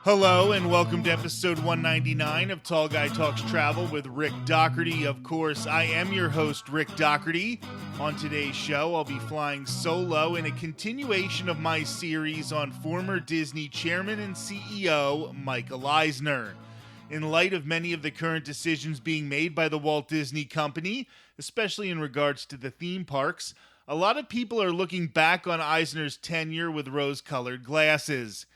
Hello and welcome to episode 199 of Tall Guy Talks Travel with Rick Doherty. Of course, I am your host, Rick Doherty. On today's show, I'll be flying solo in a continuation of my series on former Disney chairman and CEO Michael Eisner. In light of many of the current decisions being made by the Walt Disney Company, especially in regards to the theme parks, a lot of people are looking back on Eisner's tenure with rose-colored glasses.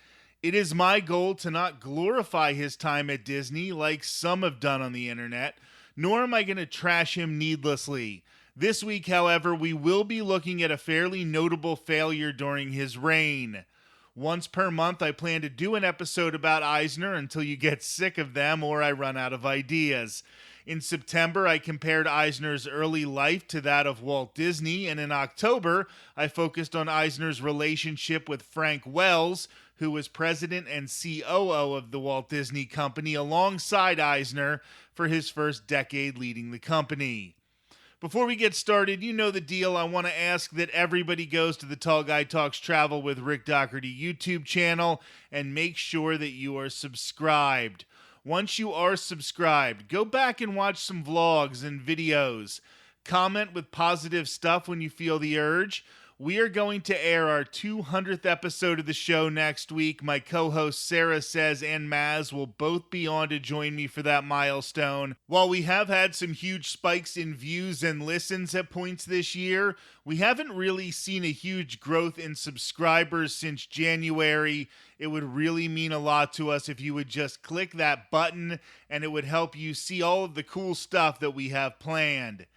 It is my goal to not glorify his time at Disney like some have done on the internet, nor am I going to trash him needlessly. This week, however, we will be looking at a fairly notable failure during his reign. Once per month, I plan to do an episode about Eisner until you get sick of them or I run out of ideas. In September, I compared Eisner's early life to that of Walt Disney, and in October, I focused on Eisner's relationship with Frank Wells, who was president and COO of the Walt Disney Company alongside Eisner for his first decade leading the company. Before we get started, you know the deal. I want to ask that everybody goes to the Tall Guy Talks Travel with Rick Doherty YouTube channel and make sure that you are subscribed. Once you are subscribed, go back and watch some vlogs and videos. Comment with positive stuff when you feel the urge. We are going to air our 200th episode of the show next week. My co-hosts Sarah Says and Maz will both be on to join me for that milestone. While we have had some huge spikes in views and listens at points this year, we haven't really seen a huge growth in subscribers since January. It would really mean a lot to us if you would just click that button, and it would help you see all of the cool stuff that we have planned.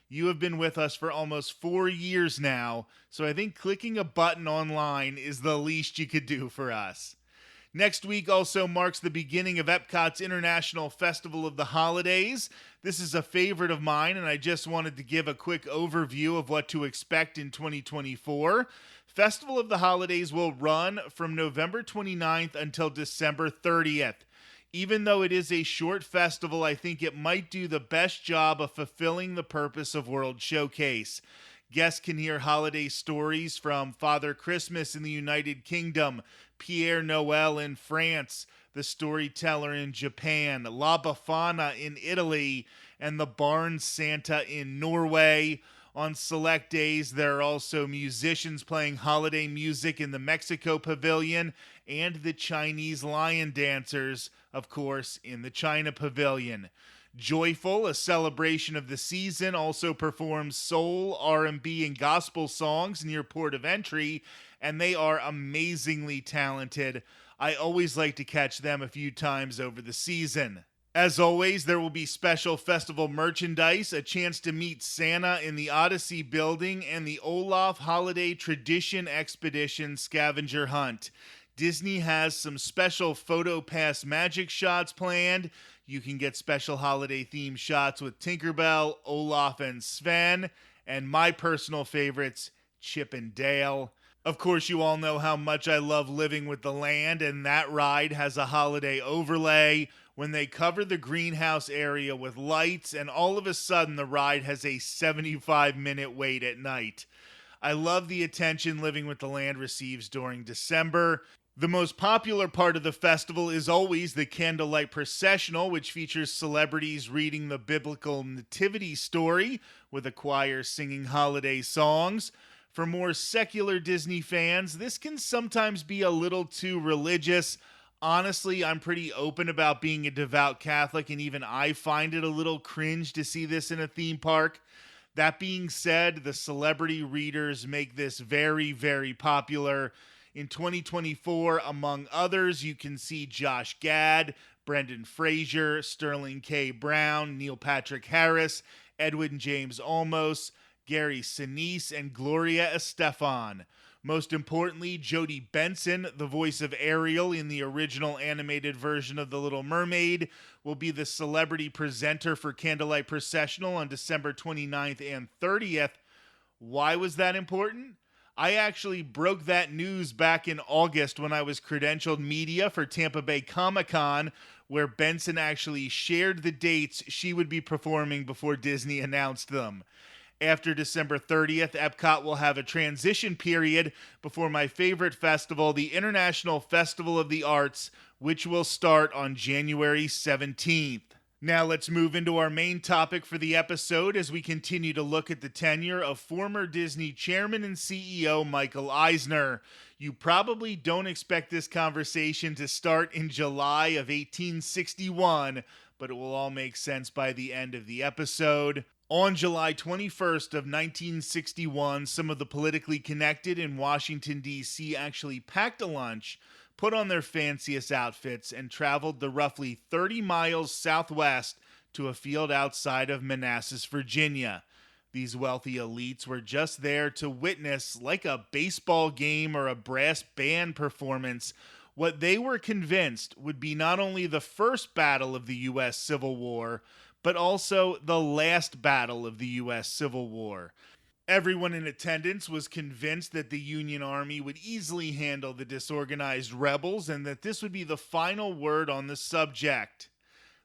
You have been with us for almost 4 years now, so I think clicking a button online is the least you could do for us. Next week also marks the beginning of Epcot's International Festival of the Holidays. This is a favorite of mine, and I just wanted to give a quick overview of what to expect in 2024. Festival of the Holidays will run from November 29th until December 30th. Even though it is a short festival, I think it might do the best job of fulfilling the purpose of World Showcase. Guests can hear holiday stories from Father Christmas in the United Kingdom, Pierre Noël in France, the Storyteller in Japan, La Befana in Italy, and the Barn Santa in Norway. On select days, there are also musicians playing holiday music in the Mexico Pavilion and the Chinese lion dancers, of course, in the China Pavilion. Joyful, a celebration of the season, also performs soul, R&B, and gospel songs near port of entry, and they are amazingly talented. I always like to catch them a few times over the season. As always, there will be special festival merchandise, a chance to meet Santa in the Odyssey building, and the Olaf Holiday Tradition Expedition scavenger hunt. Disney has some special Photo Pass magic shots planned. You can get special holiday-themed shots with Tinkerbell, Olaf, and Sven, and my personal favorites, Chip and Dale. Of course, you all know how much I love Living with the Land, and that ride has a holiday overlay when they cover the greenhouse area with lights, and all of a sudden the ride has a 75-minute wait at night. I love the attention Living with the Land receives during December. The most popular part of the festival is always the Candlelight Processional, which features celebrities reading the biblical nativity story with a choir singing holiday songs. For more secular Disney fans, this can sometimes be a little too religious. Honestly, I'm pretty open about being a devout Catholic, and even I find it a little cringe to see this in a theme park. That being said, the celebrity readers make this very, very popular. In 2024, among others, you can see Josh Gad, Brendan Fraser, Sterling K. Brown, Neil Patrick Harris, Edwin James Olmos, Gary Sinise, and Gloria Estefan. Most importantly, Jodie Benson, the voice of Ariel in the original animated version of The Little Mermaid, will be the celebrity presenter for Candlelight Processional on December 29th and 30th. Why was that important? I actually broke that news back in August when I was credentialed media for Tampa Bay Comic-Con, where Benson actually shared the dates she would be performing before Disney announced them. After December 30th, Epcot will have a transition period before my favorite festival, the International Festival of the Arts, which will start on January 17th. Now let's move into our main topic for the episode as we continue to look at the tenure of former Disney chairman and CEO Michael Eisner. You probably don't expect this conversation to start in July of 1861, but it will all make sense by the end of the episode. On July 21st of 1961, some of the politically connected in Washington, D.C. actually packed a lunch, put on their fanciest outfits, and traveled the roughly 30 miles southwest to a field outside of Manassas, Virginia. These wealthy elites were just there to witness, like a baseball game or a brass band performance, what they were convinced would be not only the first battle of the U.S. Civil War, but also the last battle of the U.S. Civil War. Everyone in attendance was convinced that the Union Army would easily handle the disorganized rebels and that this would be the final word on the subject.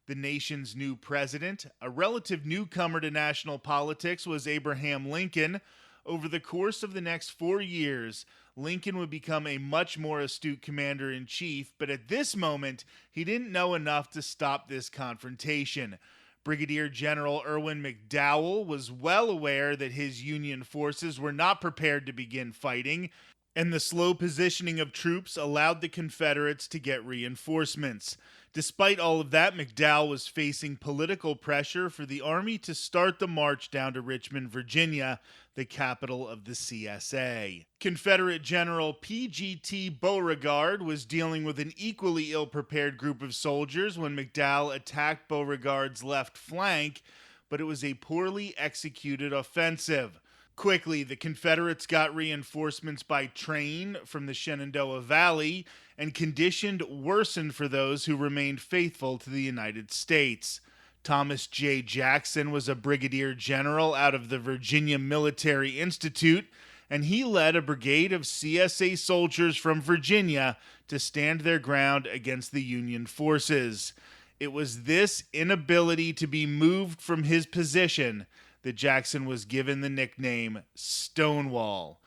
The nation's new president, a relative newcomer to national politics, was Abraham Lincoln. Over the course of the next 4 years, Lincoln would become a much more astute commander-in-chief, but at this moment, he didn't know enough to stop this confrontation. Brigadier General Irwin McDowell was well aware that his Union forces were not prepared to begin fighting, and the slow positioning of troops allowed the Confederates to get reinforcements. Despite all of that, McDowell was facing political pressure for the Army to start the march down to Richmond, Virginia, the capital of the CSA. Confederate General P.G.T. Beauregard was dealing with an equally ill-prepared group of soldiers when McDowell attacked Beauregard's left flank, but it was a poorly executed offensive. Quickly, the Confederates got reinforcements by train from the Shenandoah Valley, and conditions worsened for those who remained faithful to the United States. Thomas J. Jackson was a brigadier general out of the Virginia Military Institute, and he led a brigade of CSA soldiers from Virginia to stand their ground against the Union forces. It was this inability to be moved from his position that Jackson was given the nickname Stonewall.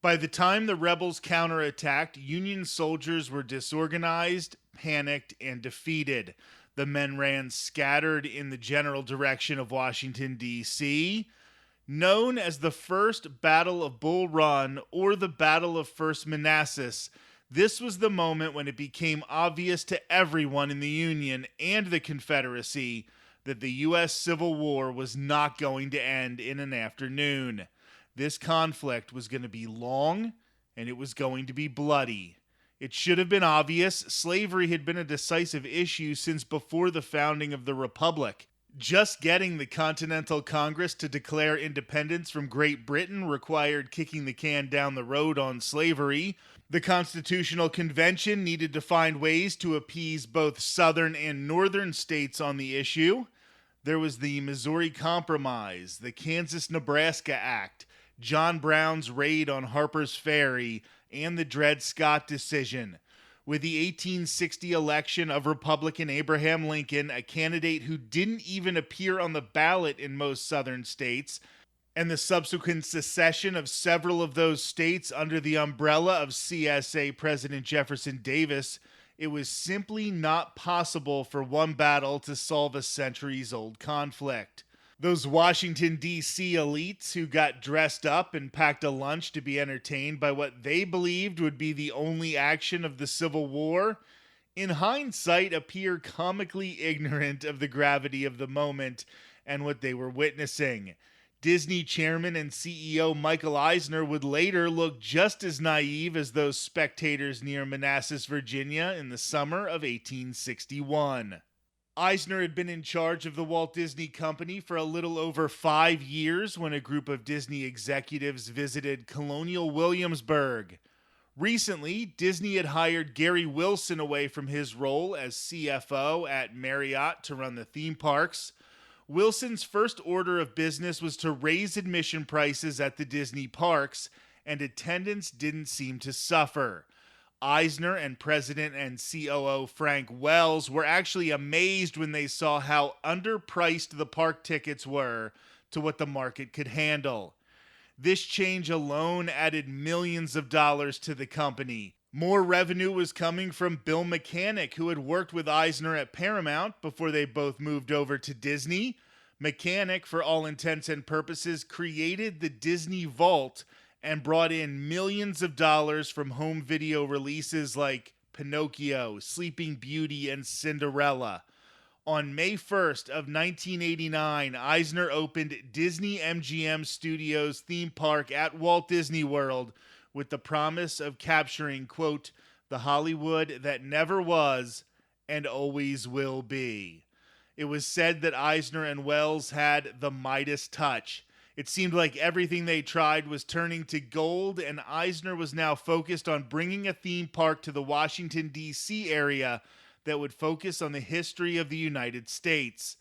By the time the rebels counterattacked, Union soldiers were disorganized, panicked, and defeated. The men ran scattered in the general direction of Washington, D.C. Known as the First Battle of Bull Run or the Battle of First Manassas, this was the moment when it became obvious to everyone in the Union and the Confederacy that the U.S. Civil War was not going to end in an afternoon. This conflict was going to be long, and it was going to be bloody. It should have been obvious. Slavery had been a decisive issue since before the founding of the Republic. Just getting the Continental Congress to declare independence from Great Britain required kicking the can down the road on slavery. The Constitutional Convention needed to find ways to appease both Southern and Northern states on the issue. There was the Missouri Compromise, the Kansas-Nebraska Act, John Brown's raid on Harper's Ferry, and the Dred Scott decision. With the 1860 election of Republican Abraham Lincoln, a candidate who didn't even appear on the ballot in most southern states, and the subsequent secession of several of those states under the umbrella of CSA President Jefferson Davis, it was simply not possible for one battle to solve a centuries-old conflict. Those Washington, D.C. elites who got dressed up and packed a lunch to be entertained by what they believed would be the only action of the Civil War, in hindsight appear comically ignorant of the gravity of the moment and what they were witnessing. Disney chairman and CEO Michael Eisner would later look just as naive as those spectators near Manassas, Virginia in the summer of 1861. Eisner had been in charge of the Walt Disney Company for a little over 5 years when a group of Disney executives visited Colonial Williamsburg. Recently, Disney had hired Gary Wilson away from his role as CFO at Marriott to run the theme parks. Wilson's first order of business was to raise admission prices at the Disney parks, and attendance didn't seem to suffer. Eisner and President and COO Frank Wells were actually amazed when they saw how underpriced the park tickets were, to what the market could handle. This change alone added millions of dollars to the company. More revenue was coming from Bill Mechanic, who had worked with Eisner at Paramount before they both moved over to Disney. Mechanic, for all intents and purposes, created the Disney Vault and brought in millions of dollars from home video releases like Pinocchio, Sleeping Beauty, and Cinderella. On May 1st of 1989, Eisner opened Disney MGM Studios theme park at Walt Disney World with the promise of capturing, quote, the Hollywood that never was and always will be. It was said that Eisner and Wells had the Midas touch. It seemed like everything they tried was turning to gold, and Eisner was now focused on bringing a theme park to the Washington, D.C. area that would focus on the history of the United States.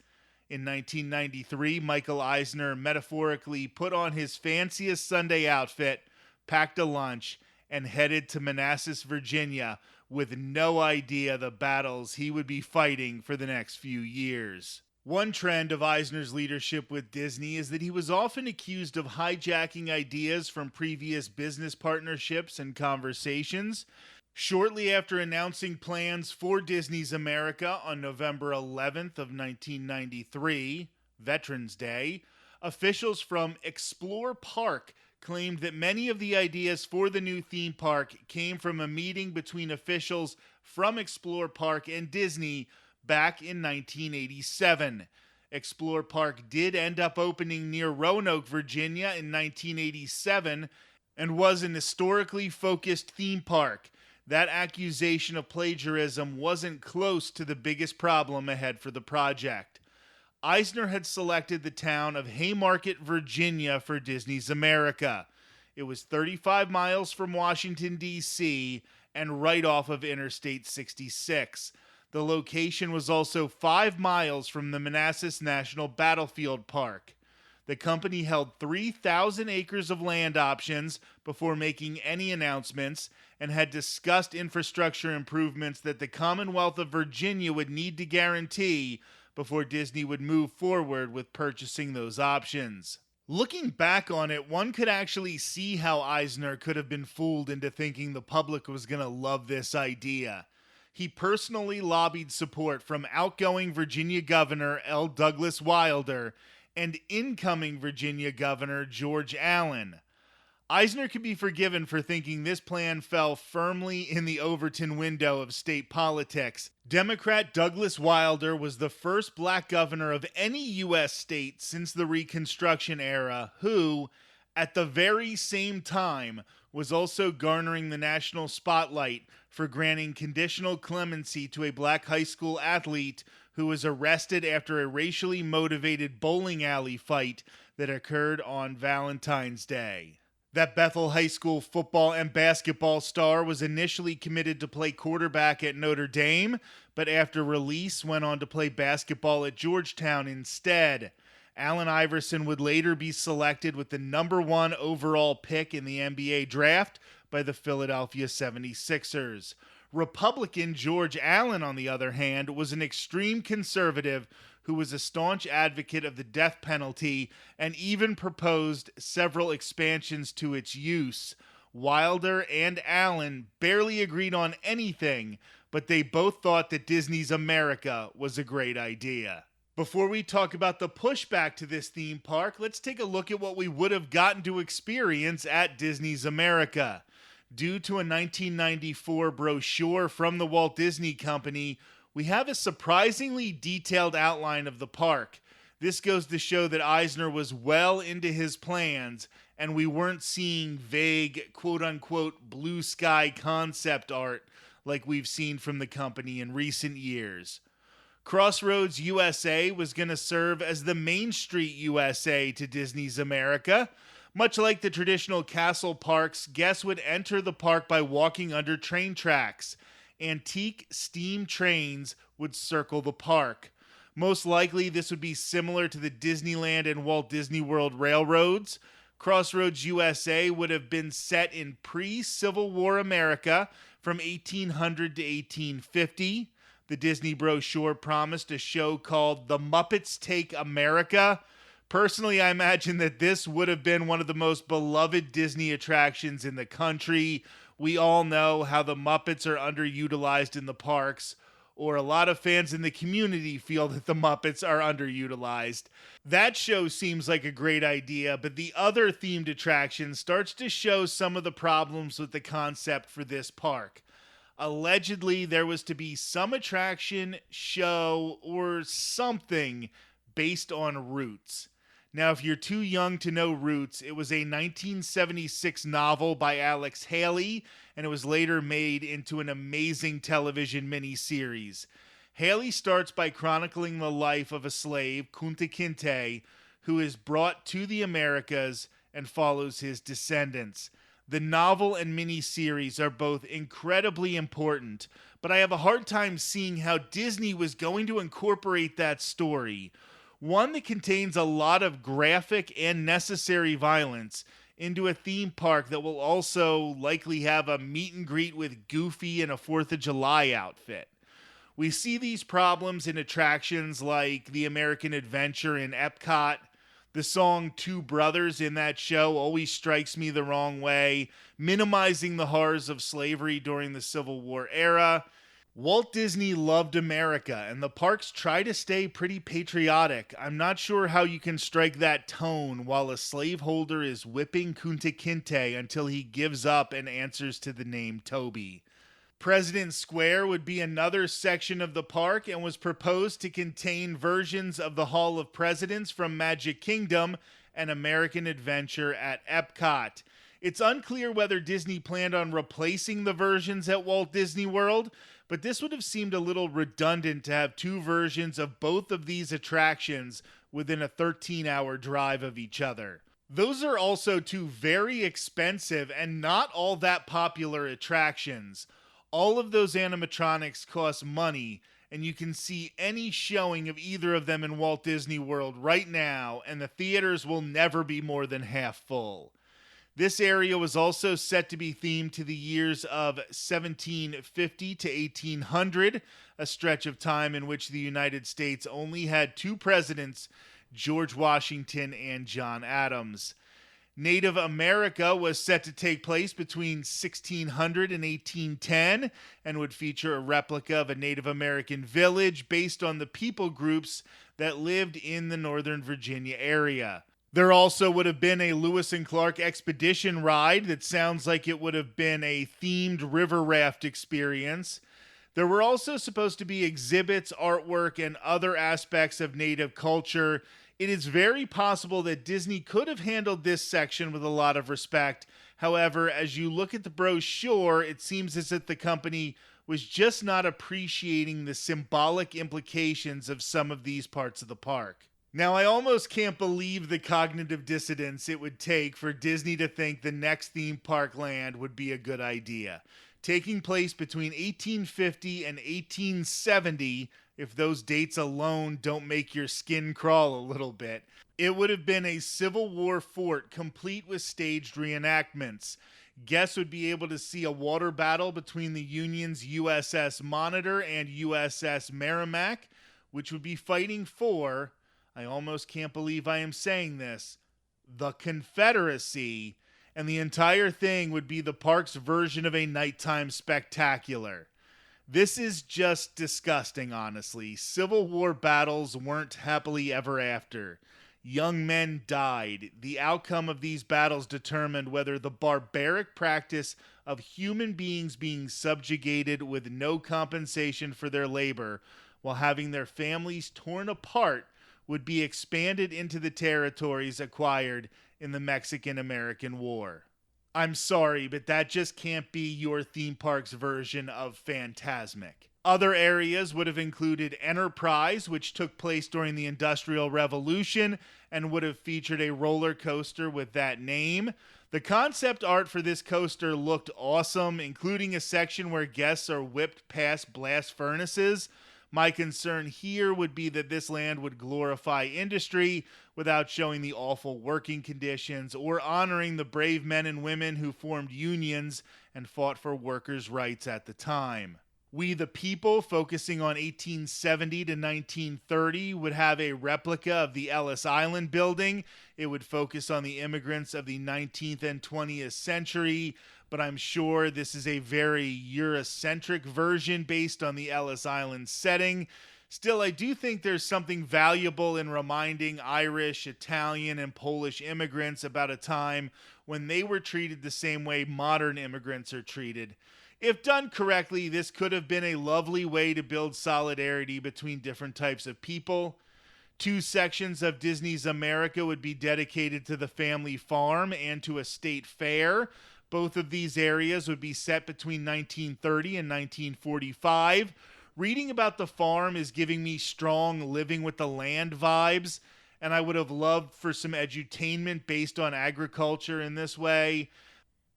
In 1993, Michael Eisner metaphorically put on his fanciest Sunday outfit, packed a lunch, and headed to Manassas, Virginia, with no idea the battles he would be fighting for the next few years. One trend of Eisner's leadership with Disney is that he was often accused of hijacking ideas from previous business partnerships and conversations. Shortly after announcing plans for Disney's America on November 11th of 1993, Veterans Day, officials from Explore Park claimed that many of the ideas for the new theme park came from a meeting between officials from Explore Park and Disney back in 1987. Explore Park did end up opening near Roanoke, Virginia in 1987 and was an historically focused theme park. That accusation of plagiarism wasn't close to the biggest problem ahead for the project. Eisner had selected the town of Haymarket, Virginia for Disney's America. It was 35 miles from Washington, D.C., and right off of Interstate 66. The location was also 5 miles from the Manassas National Battlefield Park. The company held 3,000 acres of land options before making any announcements and had discussed infrastructure improvements that the Commonwealth of Virginia would need to guarantee before Disney would move forward with purchasing those options. Looking back on it, one could actually see how Eisner could have been fooled into thinking the public was going to love this idea. He personally lobbied support from outgoing Virginia Governor L. Douglas Wilder and incoming Virginia Governor George Allen. Eisner could be forgiven for thinking this plan fell firmly in the Overton window of state politics. Democrat Douglas Wilder was the first black governor of any U.S. state since the Reconstruction era who, at the very same time, was also garnering the national spotlight for granting conditional clemency to a black high school athlete who was arrested after a racially motivated bowling alley fight that occurred on Valentine's Day. That Bethel High School football and basketball star was initially committed to play quarterback at Notre Dame, but after release went on to play basketball at Georgetown instead. Allen Iverson would later be selected with the number 1 overall pick in the NBA draft by the Philadelphia 76ers. Republican George Allen, on the other hand, was an extreme conservative who was a staunch advocate of the death penalty and even proposed several expansions to its use. Wilder and Allen barely agreed on anything, but they both thought that Disney's America was a great idea. Before we talk about the pushback to this theme park, let's take a look at what we would have gotten to experience at Disney's America. Due to a 1994 brochure from the Walt Disney Company, we have a surprisingly detailed outline of the park. This goes to show that Eisner was well into his plans, and we weren't seeing vague, quote-unquote, blue sky concept art like we've seen from the company in recent years. Crossroads USA was going to serve as the Main Street USA to Disney's America. Much like the traditional castle parks, guests would enter the park by walking under train tracks. Antique steam trains would circle the park. Most likely, this would be similar to the Disneyland and Walt Disney World railroads. Crossroads USA would have been set in pre-Civil War America from 1800 to 1850. The Disney brochure promised a show called The Muppets Take America, Personally, I imagine that this would have been one of the most beloved Disney attractions in the country. We all know how the Muppets are underutilized in the parks, or a lot of fans in the community feel that the Muppets are underutilized. That show seems like a great idea, but the other themed attraction starts to show some of the problems with the concept for this park. Allegedly, there was to be some attraction, show, or something based on Roots. Now, if you're too young to know Roots, it was a 1976 novel by Alex Haley, and it was later made into an amazing television miniseries. Haley starts by chronicling the life of a slave, Kunta Kinte, who is brought to the Americas and follows his descendants. The novel and miniseries are both incredibly important, but I have a hard time seeing how Disney was going to incorporate that story, one that contains a lot of graphic and necessary violence, into a theme park that will also likely have a meet and greet with Goofy in a 4th of July outfit. We see these problems in attractions like the American Adventure in Epcot. The song Two Brothers in that show always strikes me the wrong way, minimizing the horrors of slavery during the Civil War era. Walt Disney loved America, and the parks try to stay pretty patriotic. I'm not sure how you can strike that tone while a slaveholder is whipping Kunta Kinte until he gives up and answers to the name Toby. President Square would be another section of the park and was proposed to contain versions of the Hall of Presidents from Magic Kingdom and American Adventure at Epcot. It's unclear whether Disney planned on replacing the versions at Walt Disney World, but this would have seemed a little redundant to have two versions of both of these attractions within a 13-hour drive of each other. Those are also two very expensive and not all that popular attractions. All of those animatronics cost money, and you can see any showing of either of them in Walt Disney World right now, and the theaters will never be more than half full. This area was also set to be themed to the years of 1750 to 1800, a stretch of time in which the United States only had two presidents, George Washington and John Adams. Native America was set to take place between 1600 and 1810 and would feature a replica of a Native American village based on the people groups that lived in the Northern Virginia area. There also would have been a Lewis and Clark expedition ride that sounds like it would have been a themed river raft experience. There were also supposed to be exhibits, artwork, and other aspects of Native culture. It is very possible that Disney could have handled this section with a lot of respect. However, as you look at the brochure, it seems as if the company was just not appreciating the symbolic implications of some of these parts of the park. Now, I almost can't believe the cognitive dissonance it would take for Disney to think the next theme park land would be a good idea. Taking place between 1850 and 1870, if those dates alone don't make your skin crawl a little bit, it would have been a Civil War fort complete with staged reenactments. Guests would be able to see a water battle between the Union's USS Monitor and USS Merrimack, which would be fighting for, I almost can't believe I am saying this, the Confederacy, and the entire thing would be the park's version of a nighttime spectacular. This is just disgusting, honestly. Civil War battles weren't happily ever after. Young men died. The outcome of these battles determined whether the barbaric practice of human beings being subjugated with no compensation for their labor while having their families torn apart would be expanded into the territories acquired in the Mexican-American War. I'm sorry, but that just can't be your theme park's version of Fantasmic. Other areas would have included Enterprise, which took place during the Industrial Revolution and would have featured a roller coaster with that name. The concept art for this coaster looked awesome, including a section where guests are whipped past blast furnaces. My concern here would be that this land would glorify industry without showing the awful working conditions or honoring the brave men and women who formed unions and fought for workers' rights at the time. We the People, focusing on 1870 to 1930, would have a replica of the Ellis Island building. It would focus on the immigrants of the 19th and 20th century, but I'm sure this is a very Eurocentric version based on the Ellis Island setting. Still, I do think there's something valuable in reminding Irish, Italian, and Polish immigrants about a time when they were treated the same way modern immigrants are treated. If done correctly, this could have been a lovely way to build solidarity between different types of people. 2 sections of Disney's America would be dedicated to the family farm and to a state fair. Both of these areas would be set between 1930 and 1945. Reading about the farm is giving me strong living with the land vibes, and I would have loved for some edutainment based on agriculture in this way.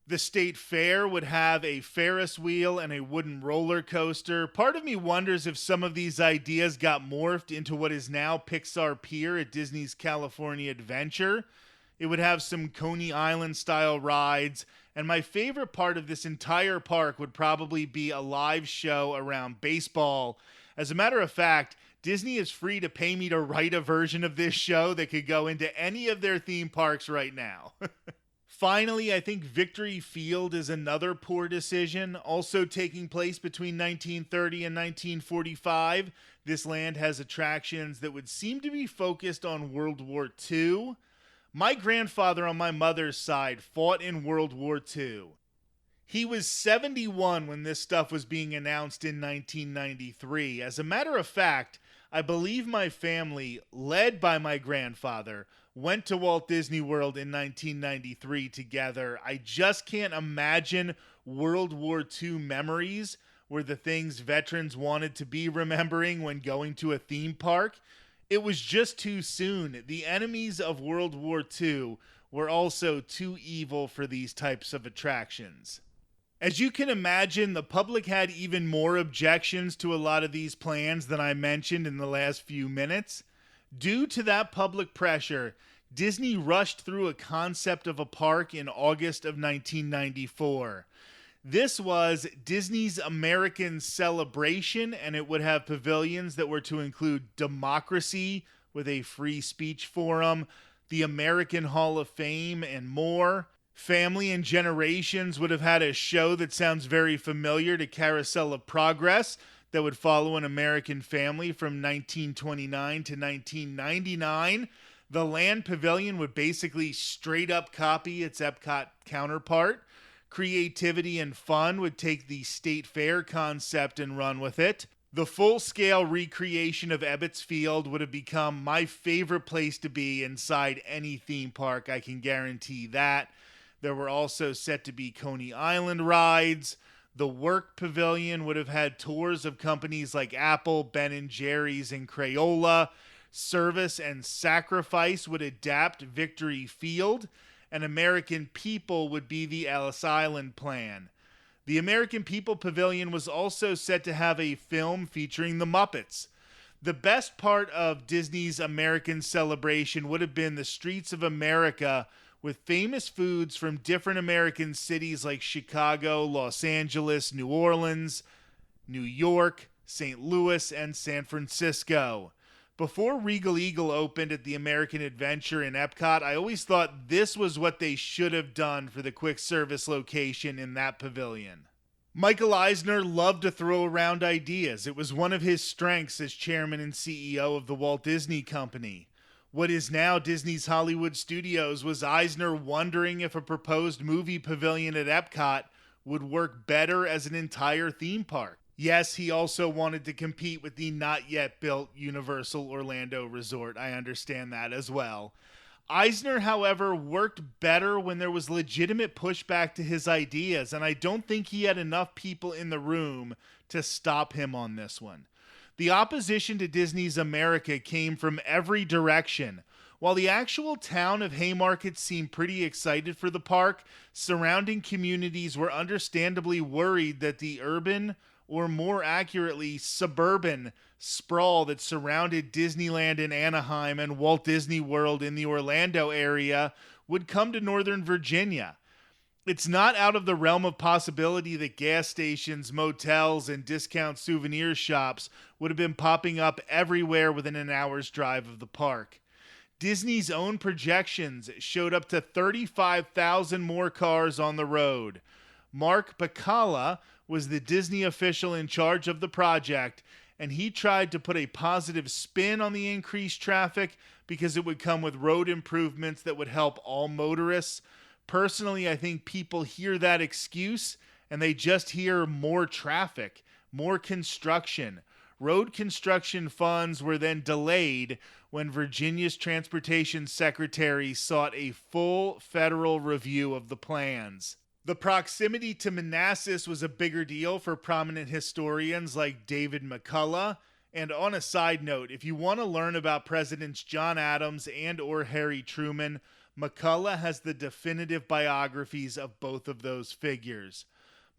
The state fair would have a Ferris wheel and a wooden roller coaster. Part of me wonders if some of these ideas got morphed into what is now Pixar Pier at Disney's California Adventure. It would have some Coney Island style rides, and my favorite part of this entire park would probably be a live show around baseball. As a matter of fact, Disney is free to pay me to write a version of this show that could go into any of their theme parks right now. Finally, I think Victory Field is another poor decision, also taking place between 1930 and 1945. This land has attractions that would seem to be focused on World War II. My grandfather on my mother's side fought in World War II. He was 71 when this stuff was being announced in 1993. As a matter of fact, I believe my family, led by my grandfather, went to Walt Disney World in 1993 together. I just can't imagine World War II memories were the things veterans wanted to be remembering when going to a theme park. It was just too soon. The enemies of World War II were also too evil for these types of attractions. As you can imagine, the public had even more objections to a lot of these plans than I mentioned in the last few minutes. Due to that public pressure, Disney rushed through a concept of a park in August of 1994. This was Disney's American Celebration, and it would have pavilions that were to include democracy with a free speech forum, the American Hall of Fame, and more. Family and Generations would have had a show that sounds very familiar to Carousel of Progress that would follow an American family from 1929 to 1999. The Land Pavilion would basically straight up copy its Epcot counterpart. Creativity and Fun would take the State Fair concept and run with it. The full-scale recreation of Ebbets Field would have become my favorite place to be inside any theme park, I can guarantee that. There were also set to be Coney Island rides. The Work Pavilion would have had tours of companies like Apple, Ben & Jerry's, and Crayola. Service and Sacrifice would adapt Victory Field, and American People would be the Ellis Island plan. The American People Pavilion was also set to have a film featuring the Muppets. The best part of Disney's American Celebration would have been the streets of America with famous foods from different American cities like Chicago, Los Angeles, New Orleans, New York, St. Louis, and San Francisco. Before Regal Eagle opened at the American Adventure in Epcot, I always thought this was what they should have done for the quick service location in that pavilion. Michael Eisner loved to throw around ideas. It was one of his strengths as chairman and CEO of the Walt Disney Company. What is now Disney's Hollywood Studios was Eisner wondering if a proposed movie pavilion at Epcot would work better as an entire theme park. Yes, he also wanted to compete with the not yet built Universal Orlando Resort. I understand that as well. Eisner, however, worked better when there was legitimate pushback to his ideas, and I don't think he had enough people in the room to stop him on this one. The opposition to Disney's America came from every direction. While the actual town of Haymarket seemed pretty excited for the park, surrounding communities were understandably worried that the urban, or more accurately, suburban sprawl that surrounded Disneyland in Anaheim and Walt Disney World in the Orlando area would come to Northern Virginia. It's not out of the realm of possibility that gas stations, motels, and discount souvenir shops would have been popping up everywhere within an hour's drive of the park. Disney's own projections showed up to 35,000 more cars on the road. Mark Bacala was the Disney official in charge of the project, and he tried to put a positive spin on the increased traffic because it would come with road improvements that would help all motorists. Personally, I think people hear that excuse and they just hear more traffic, more construction. Road construction funds were then delayed when Virginia's transportation secretary sought a full federal review of the plans. The proximity to Manassas was a bigger deal for prominent historians like David McCullough. And on a side note, if you want to learn about Presidents John Adams and or Harry Truman, McCullough has the definitive biographies of both of those figures.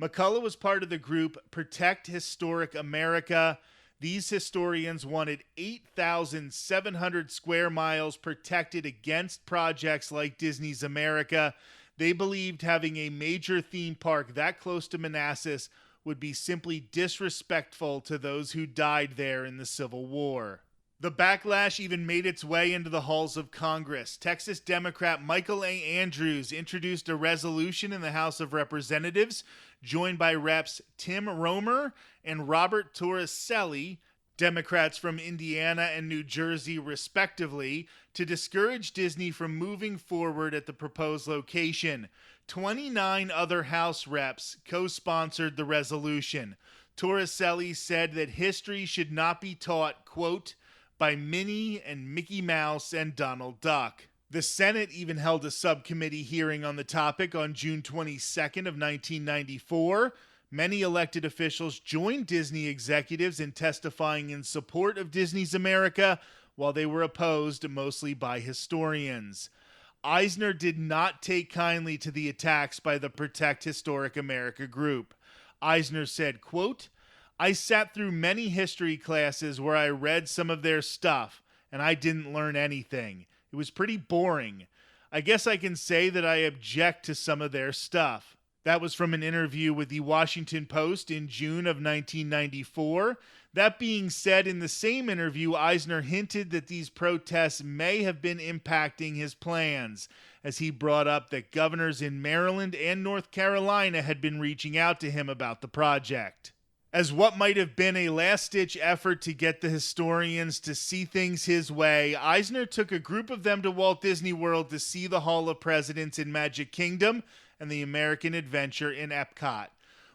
McCullough was part of the group Protect Historic America. These historians wanted 8,700 square miles protected against projects like Disney's America. They believed having a major theme park that close to Manassas would be simply disrespectful to those who died there in the Civil War. The backlash even made its way into the halls of Congress. Texas Democrat Michael A. Andrews introduced a resolution in the House of Representatives, joined by Reps Tim Romer and Robert Torricelli, Democrats from Indiana and New Jersey respectively, to discourage Disney from moving forward at the proposed location. 29 other House reps co-sponsored the resolution. Torricelli said that history should not be taught, quote, by Minnie and Mickey Mouse and Donald Duck. The Senate even held a subcommittee hearing on the topic on June 22nd of 1994. Many elected officials joined Disney executives in testifying in support of Disney's America, while they were opposed mostly by historians. Eisner did not take kindly to the attacks by the Protect Historic America group. Eisner said, quote, I sat through many history classes where I read some of their stuff, and I didn't learn anything. It was pretty boring. I guess I can say that I object to some of their stuff. That was from an interview with the Washington Post in June of 1994. That being said, in the same interview, Eisner hinted that these protests may have been impacting his plans, as he brought up that governors in Maryland and North Carolina had been reaching out to him about the project. As what might have been a last-ditch effort to get the historians to see things his way, Eisner took a group of them to Walt Disney World to see the Hall of Presidents in Magic Kingdom and the American Adventure in Epcot.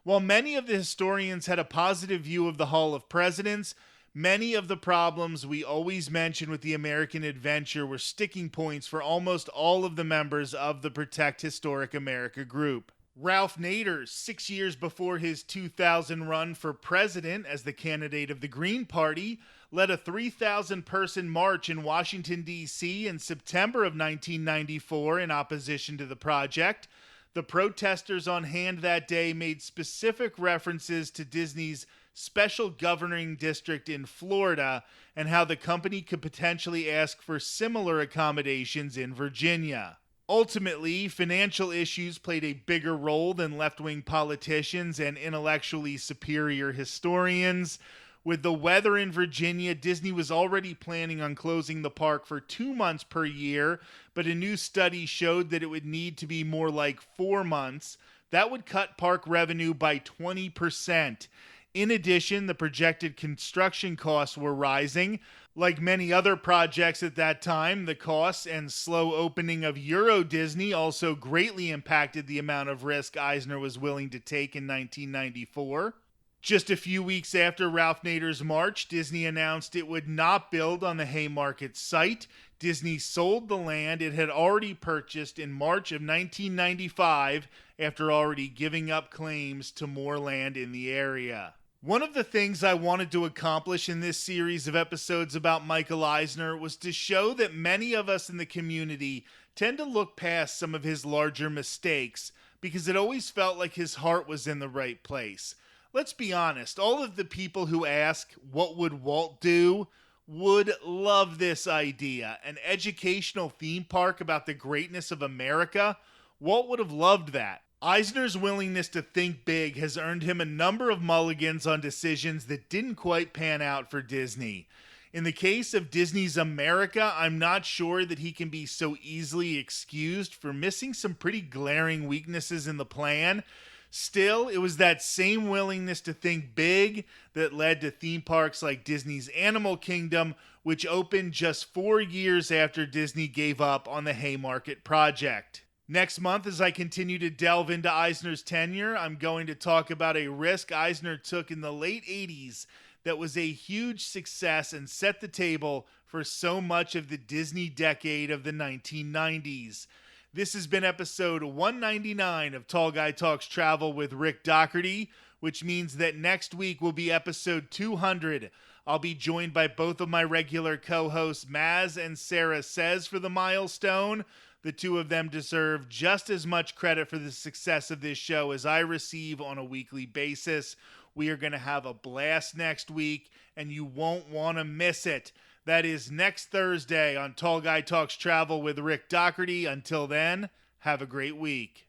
While many of the historians had a positive view of the Hall of Presidents, many of the problems we always mention with the American Adventure were sticking points for almost all of the members of the Protect Historic America group. Ralph Nader, 6 years before his 2000 run for president as the candidate of the Green Party, led a 3,000-person march in Washington, D.C. in September of 1994 in opposition to the project. The protesters on hand that day made specific references to Disney's special governing district in Florida and how the company could potentially ask for similar accommodations in Virginia. Ultimately, financial issues played a bigger role than left-wing politicians and intellectually superior historians. With the weather in Virginia, Disney was already planning on closing the park for 2 months per year, but a new study showed that it would need to be more like 4 months. That would cut park revenue by 20%. In addition, the projected construction costs were rising. Like many other projects at that time, the costs and slow opening of Euro Disney also greatly impacted the amount of risk Eisner was willing to take in 1994. Just a few weeks after Ralph Nader's march, Disney announced it would not build on the Haymarket site. Disney sold the land it had already purchased in March of 1995 after already giving up claims to more land in the area. One of the things I wanted to accomplish in this series of episodes about Michael Eisner was to show that many of us in the community tend to look past some of his larger mistakes because it always felt like his heart was in the right place. Let's be honest, all of the people who ask, what would Walt do, would love this idea. An educational theme park about the greatness of America. Walt would have loved that. Eisner's willingness to think big has earned him a number of mulligans on decisions that didn't quite pan out for Disney. In the case of Disney's America, I'm not sure that he can be so easily excused for missing some pretty glaring weaknesses in the plan. Still, it was that same willingness to think big that led to theme parks like Disney's Animal Kingdom, which opened just 4 years after Disney gave up on the Haymarket project. Next month, as I continue to delve into Eisner's tenure, I'm going to talk about a risk Eisner took in the late 80s that was a huge success and set the table for so much of the Disney decade of the 1990s. This has been episode 199 of Tall Guy Talks Travel with Rick Doherty, which means that next week will be episode 200. I'll be joined by both of my regular co-hosts, Maz and Sarah Says, for the milestone. The two of them deserve just as much credit for the success of this show as I receive on a weekly basis. We are going to have a blast next week, and you won't want to miss it. That is next Thursday on Tall Guy Talks Travel with Rick Doherty. Until then, have a great week.